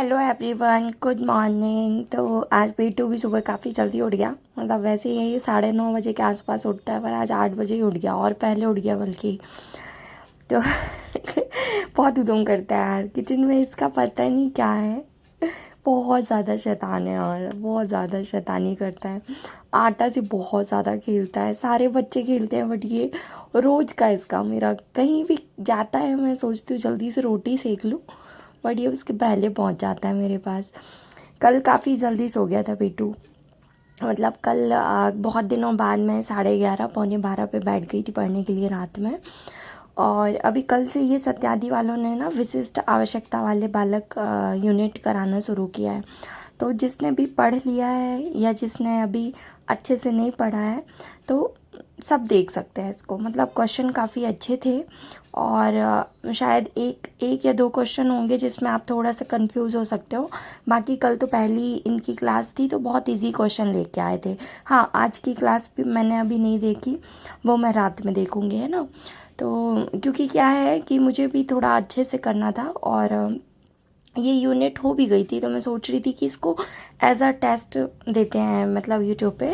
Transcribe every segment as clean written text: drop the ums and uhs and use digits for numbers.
Hello everyone, good morning. तो आज बेटू भी सुबह काफ़ी जल्दी उठ गया। मतलब वैसे ही 9:30 बजे के आसपास उठता है, पर आज 8 बजे ही उठ गया, और पहले उठ गया बल्कि। तो बहुत उधम करता है यार किचन में, इसका पता नहीं क्या है। बहुत ज़्यादा शैतान है और बहुत ज़्यादा शैतानी करता है। आटा से बहुत ज़्यादा खेलता है, सारे बच्चे खेलते हैं बट ये रोज़ का इसका। मेरा कहीं भी जाता है मैं सोचती हूँ जल्दी से रोटी सेक लूँ, बट ये उसके पहले पहुंच जाता है मेरे पास। कल काफ़ी जल्दी सो गया था बेटू। मतलब कल बहुत दिनों बाद मैं 11:30 11:45 पे बैठ गई थी पढ़ने के लिए रात में। और अभी कल से ये सत्यादि वालों ने ना विशिष्ट आवश्यकता वाले बालक यूनिट कराना शुरू किया है। तो जिसने भी पढ़ लिया है या जिसने अभी अच्छे से नहीं पढ़ा है, तो सब देख सकते हैं इसको। मतलब क्वेश्चन काफ़ी अच्छे थे, और शायद एक या दो क्वेश्चन होंगे जिसमें आप थोड़ा सा कंफ्यूज हो सकते हो। बाकी कल तो पहली इनकी क्लास थी तो बहुत इजी क्वेश्चन लेके आए थे। हाँ, आज की क्लास भी मैंने अभी नहीं देखी, वो मैं रात में देखूँगी, है ना। तो क्योंकि क्या है कि मुझे भी थोड़ा अच्छे से करना था, और ये यूनिट हो भी गई थी, तो मैं सोच रही थी कि इसको एज अ टेस्ट देते हैं, मतलब यूट्यूब पे,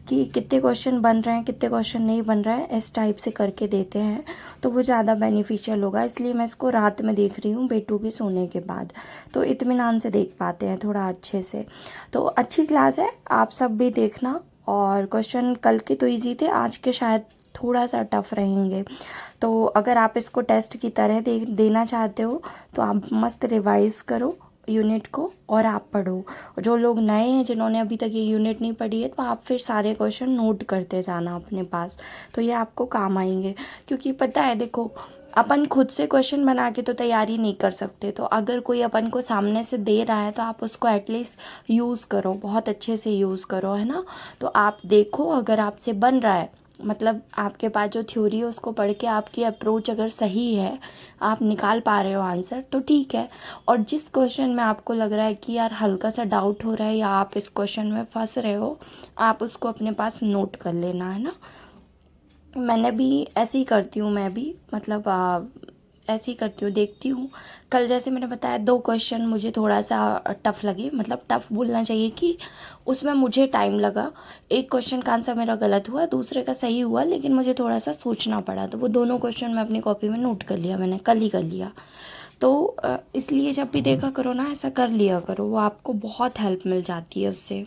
कि कितने क्वेश्चन बन रहे हैं कितने क्वेश्चन नहीं बन रहे हैं, इस टाइप से करके देते हैं तो वो ज़्यादा बेनिफिशियल होगा। इसलिए मैं इसको रात में देख रही हूँ बेटू के सोने के बाद, तो इत्मीनान से देख पाते हैं थोड़ा अच्छे से। तो अच्छी क्लास है, आप सब भी देखना। और क्वेश्चन कल के तो ईजी थे, आज के शायद थोड़ा सा टफ रहेंगे। तो अगर आप इसको टेस्ट की तरह देना चाहते हो तो आप मस्त रिवाइज करो यूनिट को और आप पढ़ो। जो लोग नए हैं जिन्होंने अभी तक ये यूनिट नहीं पढ़ी है, तो आप फिर सारे क्वेश्चन नोट करते जाना अपने पास, तो ये आपको काम आएंगे। क्योंकि पता है देखो, अपन खुद से क्वेश्चन बना के तो तैयारी नहीं कर सकते, तो अगर कोई अपन को सामने से दे रहा है तो आप उसको एटलीस्ट यूज़ करो, बहुत अच्छे से यूज़ करो, है ना। तो आप देखो, अगर आपसे बन रहा है, मतलब आपके पास जो थ्योरी है उसको पढ़ के आपकी अप्रोच अगर सही है, आप निकाल पा रहे हो आंसर, तो ठीक है। और जिस क्वेश्चन में आपको लग रहा है कि यार हल्का सा डाउट हो रहा है या आप इस क्वेश्चन में फंस रहे हो, आप उसको अपने पास नोट कर लेना, है ना। मैंने भी ऐसे ही करती हूँ, मैं भी मतलब ऐसे ही करती हूँ, देखती हूँ। कल जैसे मैंने बताया, दो क्वेश्चन मुझे थोड़ा सा टफ लगे, मतलब टफ बोलना चाहिए कि उसमें मुझे टाइम लगा। एक क्वेश्चन का आंसर मेरा गलत हुआ, दूसरे का सही हुआ, लेकिन मुझे थोड़ा सा सोचना पड़ा, तो वो दोनों क्वेश्चन मैं अपनी कॉपी में नोट कर लिया, मैंने कल ही कर लिया। तो इसलिए जब भी देखा करो ना, ऐसा कर लिया करो, वो आपको बहुत हेल्प मिल जाती है उससे।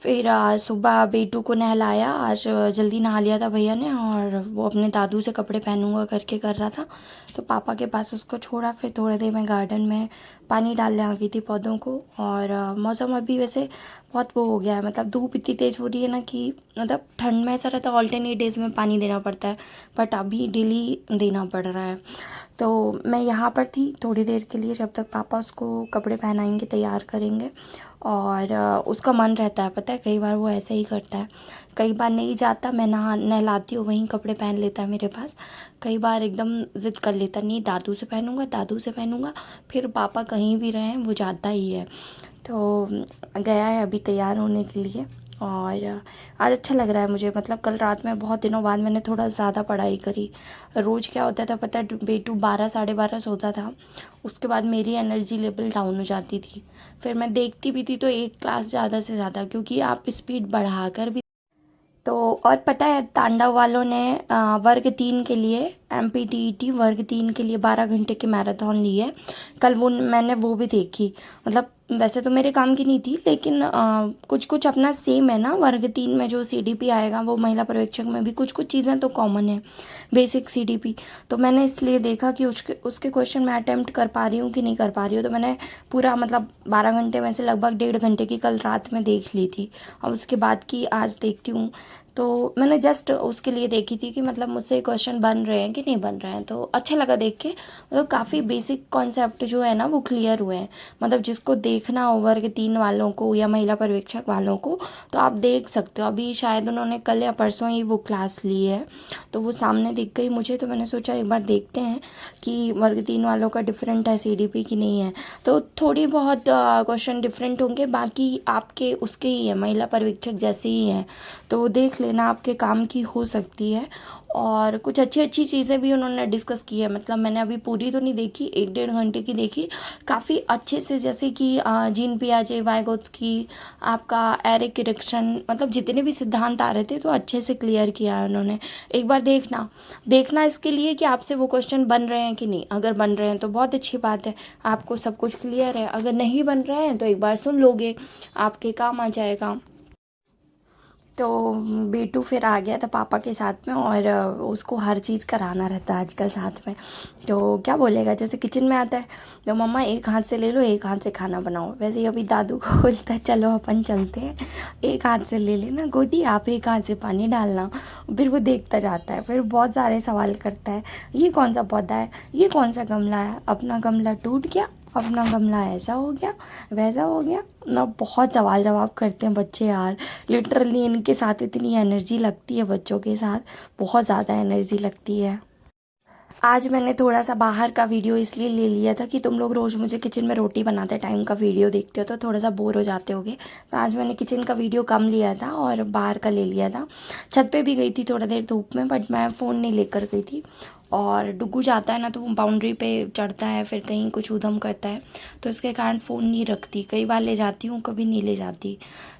फिर सुबह बेटू को नहलाया, आज जल्दी नहा लिया था भैया ने, और वो अपने दादू से कपड़े पहनूंगा करके कर रहा था, तो पापा के पास उसको छोड़ा। फिर थोड़ी देर में गार्डन में पानी डालने आ गई थी पौधों को। और मौसम अभी वैसे बहुत वो हो गया है, मतलब धूप इतनी तेज़ हो रही है ना कि मतलब ठंड में ऐसा रहता है ऑल्टरनेट डेज में पानी देना पड़ता है, बट अभी डेली देना पड़ रहा है। तो मैं यहाँ पर थी थोड़ी देर के लिए, जब तक पापा उसको कपड़े पहनाएंगे, तैयार करेंगे। और उसका मन रहता है, पता है, कई बार वो ऐसे ही करता है। कई बार नहीं जाता, मैं नहलाती हूँ, वहीं कपड़े पहन लेता है मेरे पास। कई बार एकदम ज़िद कर लेता, नहीं दादू से पहनूंगा दादू से पहनूंगा। फिर पापा कहीं भी रहें वो जाता ही है। तो गया है अभी तैयार होने के लिए। और आज अच्छा लग रहा है मुझे, मतलब कल रात में बहुत दिनों बाद मैंने थोड़ा ज़्यादा पढ़ाई करी। रोज़ क्या होता था पता है, बेटू 12 12:30 सोता था, उसके बाद मेरी एनर्जी लेवल डाउन हो जाती थी। फिर मैं देखती भी थी तो एक क्लास ज़्यादा से ज़्यादा, क्योंकि आप स्पीड बढ़ाकर भी। तो और पता है, तांडव वालों ने वर्ग 3 के लिए, MPTET वर्ग 3 के लिए 12 घंटे की मैराथन ली है। कल वो मैंने वो भी देखी। मतलब वैसे तो मेरे काम की नहीं थी, लेकिन कुछ कुछ अपना सेम है ना, वर्ग 3 में जो CDP आएगा वो महिला पर्यवेक्षक में भी कुछ कुछ चीज़ें तो कॉमन है, बेसिक CDP। तो मैंने इसलिए देखा कि उसके उसके क्वेश्चन मैं अटेम्प्ट कर पा रही हूँ कि नहीं कर पा रही हूँ, तो मैंने पूरा मतलब 12 घंटे में से लगभग 1.5 घंटे की कल रात में देख ली थी। और उसके बाद की आज देखती हूँ। तो मैंने जस्ट उसके लिए देखी थी कि मतलब मुझसे क्वेश्चन बन रहे हैं कि नहीं बन रहे हैं, तो अच्छा लगा देख के। मतलब काफ़ी बेसिक कॉन्सेप्ट जो है ना वो क्लियर हुए हैं। मतलब जिसको देखना हो वर्ग 3 वालों को या महिला पर्यवेक्षक वालों को, तो आप देख सकते हो। अभी शायद उन्होंने कल या परसों ही वो क्लास ली है, तो वो सामने दिख गई मुझे, तो मैंने सोचा एक बार देखते हैं कि वर्ग 3 वालों का डिफरेंट है CDP की नहीं है। तो थोड़ी बहुत क्वेश्चन डिफरेंट होंगे, बाकी आपके उसके ही है, महिला पर्यवेक्षक जैसे ही हैं, तो देख लेना आपके काम की हो सकती है। और कुछ अच्छी अच्छी चीज़ें भी उन्होंने डिस्कस की है, मतलब मैंने अभी पूरी तो नहीं देखी, 1-1.5 घंटे की देखी, काफ़ी अच्छे से, जैसे कि जीन पियाजे, वाइगोत्स्की, आपका एरिक एरिक्सन, मतलब जितने भी सिद्धांत आ रहे थे तो अच्छे से क्लियर किया है उन्होंने। एक बार देखना देखना इसके लिए कि आपसे वो क्वेश्चन बन रहे हैं कि नहीं। अगर बन रहे हैं तो बहुत अच्छी बात है, आपको सब कुछ क्लियर है। अगर नहीं बन रहे हैं तो एक बार सुन लोगे, आपके काम आ जाएगा। तो बेटू फिर आ गया था पापा के साथ में, और उसको हर चीज़ कराना रहता है आजकल साथ में। तो क्या बोलेगा, जैसे किचन में आता है तो मम्मा एक हाथ से ले लो, एक हाथ से खाना बनाओ। वैसे ही अभी दादू को बोलता है चलो अपन चलते हैं, एक हाथ से ले लेना गोदी, आप एक हाथ से पानी डालना। फिर वो देखता जाता है, फिर बहुत सारे सवाल करता है, ये कौन सा पौधा है, ये कौन सा गमला है, अपना गमला टूट गया, अपना गमला ऐसा हो गया, वैसा हो गया ना। बहुत सवाल जवाब करते हैं बच्चे यार, लिटरली इनके साथ इतनी एनर्जी लगती है, बच्चों के साथ बहुत ज़्यादा एनर्जी लगती है। आज मैंने थोड़ा सा बाहर का वीडियो इसलिए ले लिया था कि तुम लोग रोज़ मुझे किचन में रोटी बनाते टाइम का वीडियो देखते हो तो थोड़ा सा बोर हो जाते होगे, तो आज मैंने किचन का वीडियो कम लिया था और बाहर का ले लिया था। छत पे भी गई थी थोड़ा देर धूप में, बट मैं फ़ोन नहीं लेकर गई थी। और डुगू जाता है ना तो वो बाउंड्री पे चढ़ता है, फिर कहीं कुछ उधम करता है, तो इसके कारण फ़ोन नहीं रखती। कई बार ले जाती हूँ, कभी नहीं ले जाती।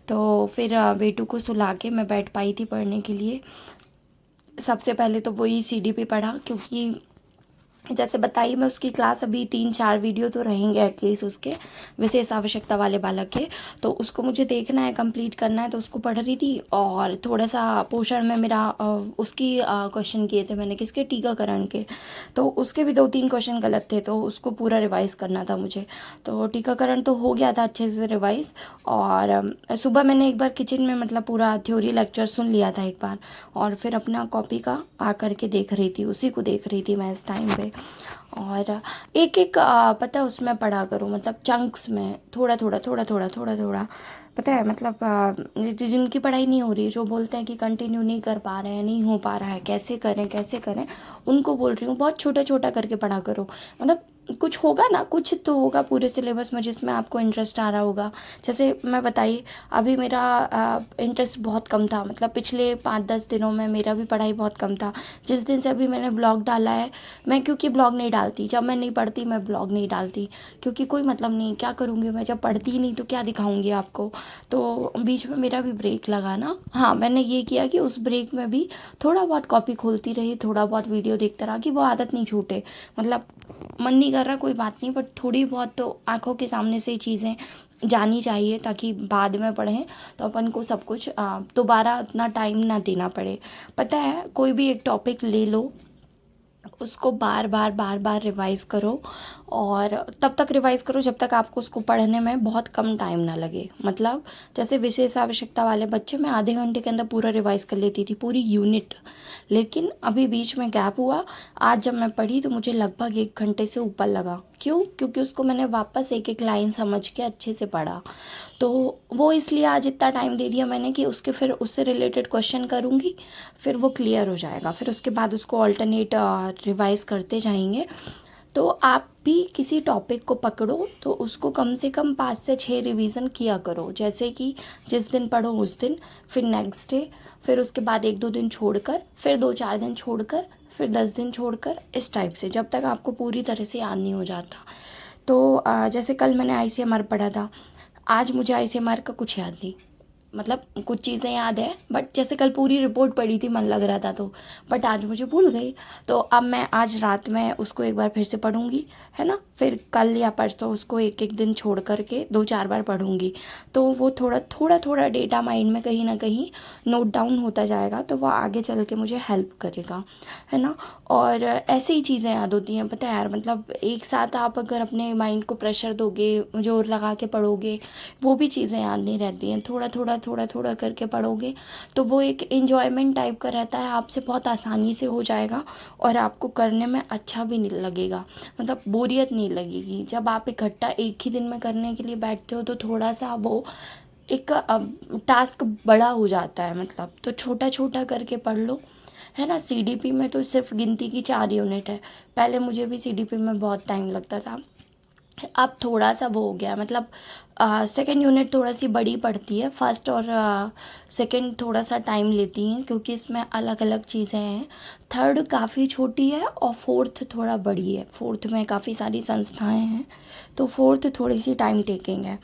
तो फिर बेटू को सुला के मैं बैठ पाई थी पढ़ने के लिए। सबसे पहले तो वही सीडी पे पढ़ा, क्योंकि जैसे बताइए मैं उसकी क्लास अभी 3-4 वीडियो तो रहेंगे एटलीस्ट उसके, विशेष आवश्यकता वाले बालक के, तो उसको मुझे देखना है, कंप्लीट करना है, तो उसको पढ़ रही थी। और थोड़ा सा पोषण में मेरा उसकी क्वेश्चन किए थे मैंने, किसके, टीकाकरण के, तो उसके भी 2-3 क्वेश्चन गलत थे, तो उसको पूरा रिवाइज़ करना था मुझे। तो टीकाकरण तो हो गया था अच्छे से रिवाइज़। और सुबह मैंने एक बार किचन में मतलब पूरा थ्योरी लेक्चर सुन लिया था एक बार, और फिर अपना कॉपी का आ करके देख रही थी, उसी को देख रही थी मैं इस टाइम पे। और एक एक पता है उसमें पढ़ा करो, मतलब चंक्स में, थोड़ा थोड़ा थोड़ा थोड़ा थोड़ा थोड़ा, पता है मतलब जिनकी पढ़ाई नहीं हो रही, जो बोलते हैं कि कंटिन्यू नहीं कर पा रहे हैं, नहीं हो पा रहा है, कैसे करें कैसे करें, उनको बोल रही हूँ बहुत छोटा छोटा करके पढ़ा करो। मतलब कुछ होगा ना, कुछ तो होगा पूरे सिलेबस में जिसमें आपको इंटरेस्ट आ रहा होगा। जैसे मैं बताइए, अभी मेरा इंटरेस्ट बहुत कम था, मतलब पिछले 5-10 दिनों में मेरा भी पढ़ाई बहुत कम था। जिस दिन से अभी मैंने ब्लॉग डाला है, मैं क्योंकि ब्लॉग नहीं डालती, जब मैं नहीं पढ़ती मैं ब्लॉग नहीं डालती, क्योंकि कोई मतलब नहीं, क्या करूँगी मैं जब पढ़ती ही नहीं, तो क्या दिखाऊँगी आपको। तो बीच में मेरा भी ब्रेक लगा ना, हाँ मैंने ये किया कि उस ब्रेक में भी थोड़ा बहुत कॉपी खोलती रही, थोड़ा बहुत वीडियो देखता रहा, कि वो आदत नहीं छूटे। मतलब मन नहीं कर रहा कोई बात नहीं, बट थोड़ी बहुत तो आंखों के सामने से चीज़ें जानी चाहिए, ताकि बाद में पढ़ें तो अपन को सब कुछ दोबारा उतना टाइम ना देना पड़े। पता है, कोई भी एक टॉपिक ले लो, उसको बार बार बार बार रिवाइज़ करो, और तब तक रिवाइज़ करो जब तक आपको उसको पढ़ने में बहुत कम टाइम ना लगे। मतलब जैसे विशेष आवश्यकता वाले बच्चे, मैं आधे घंटे के अंदर पूरा रिवाइज़ कर लेती थी, पूरी यूनिट। लेकिन अभी बीच में गैप हुआ, आज जब मैं पढ़ी तो मुझे लगभग 1 घंटे से ऊपर लगा। क्यों? क्योंकि उसको मैंने वापस एक एक लाइन समझ के अच्छे से पढ़ा। तो वो इसलिए आज इतना टाइम दे दिया मैंने कि उसके फिर उससे रिलेटेड क्वेश्चन करूँगी, फिर वो क्लियर हो जाएगा, फिर उसके बाद उसको ऑल्टरनेट रिवाइज़ करते जाएंगे। तो आप भी किसी टॉपिक को पकड़ो तो उसको कम से कम 5 से 6 रिवीजन किया करो। जैसे कि जिस दिन पढ़ो उस दिन, फिर नेक्स्ट डे, फिर उसके बाद 1-2 दिन छोड़कर, फिर 2-4 दिन छोड़कर, फिर 10 दिन छोड़कर, इस टाइप से, जब तक आपको पूरी तरह से याद नहीं हो जाता। तो जैसे कल मैंने ICMR पढ़ा था, आज मुझे ICMR का कुछ याद नहीं, मतलब कुछ चीज़ें याद है, बट जैसे कल पूरी रिपोर्ट पढ़ी थी, मन लग रहा था तो, बट आज मुझे भूल गई। तो अब मैं आज रात में उसको एक बार फिर से पढ़ूंगी, है ना, फिर कल या परसों उसको एक एक दिन छोड़ करके 2-4 बार पढ़ूंगी। तो वो थोड़ा थोड़ा थोड़ा डेटा माइंड में कहीं ना कहीं नोट डाउन होता जाएगा, तो वो आगे चल के मुझे हेल्प करेगा, है ना। और ऐसे ही चीज़ें याद होती हैं, पता है यार, मतलब एक साथ आप अगर अपने माइंड को प्रेशर दोगे, जोर लगा के पढ़ोगे, वो भी चीज़ें याद नहीं रहती हैं। थोड़ा थोड़ा थोड़ा थोड़ा करके पढ़ोगे तो वो एक इन्जॉयमेंट टाइप का रहता है, आपसे बहुत आसानी से हो जाएगा, और आपको करने में अच्छा भी नहीं लगेगा, मतलब बोरियत नहीं लगेगी। जब आप इकट्ठा एक ही दिन में करने के लिए बैठते हो तो थोड़ा सा वो एक टास्क बड़ा हो जाता है, मतलब तो छोटा छोटा करके पढ़ लो, है ना। CDP में तो सिर्फ गिनती की 4 यूनिट है, पहले मुझे भी CDP में बहुत टाइम लगता था, अब थोड़ा सा वो हो गया, मतलब सेकेंड यूनिट थोड़ा सी बड़ी पड़ती है, फर्स्ट और सेकेंड थोड़ा सा टाइम लेती हैं क्योंकि इसमें अलग अलग चीज़ें हैं। थर्ड काफ़ी छोटी है और फोर्थ थोड़ा बड़ी है, फोर्थ में काफ़ी सारी संस्थाएं हैं, तो फोर्थ थोड़ी सी टाइम टेकिंग है।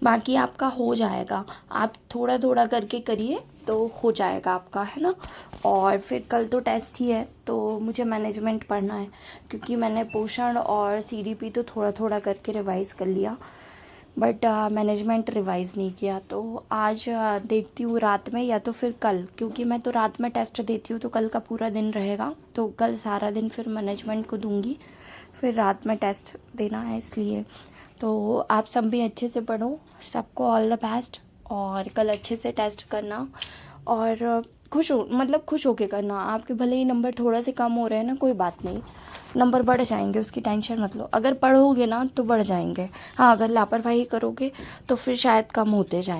बाकी आपका हो जाएगा, आप थोड़ा थोड़ा करके करिए तो हो जाएगा आपका, है ना। और फिर कल तो टेस्ट ही है, तो मुझे मैनेजमेंट पढ़ना है क्योंकि मैंने पोषण और सीडीपी तो थोड़ा थोड़ा करके रिवाइज़ कर लिया, बट मैनेजमेंट रिवाइज़ नहीं किया। तो आज देखती हूँ रात में या तो फिर कल, क्योंकि मैं तो रात में टेस्ट देती हूँ तो कल का पूरा दिन रहेगा, तो कल सारा दिन फिर मैनेजमेंट को दूंगी, फिर रात में टेस्ट देना है इसलिए। तो आप सब भी अच्छे से पढ़ो, सबको ऑल द बेस्ट, और कल अच्छे से टेस्ट करना, और खुश हो, मतलब खुश होके करना। आपके भले ही नंबर थोड़ा से कम हो रहे हैं ना, कोई बात नहीं, नंबर बढ़ जाएंगे, उसकी टेंशन मत लो। अगर पढ़ोगे ना तो बढ़ जाएंगे, हाँ अगर लापरवाही करोगे तो फिर शायद कम होते जाएंगे।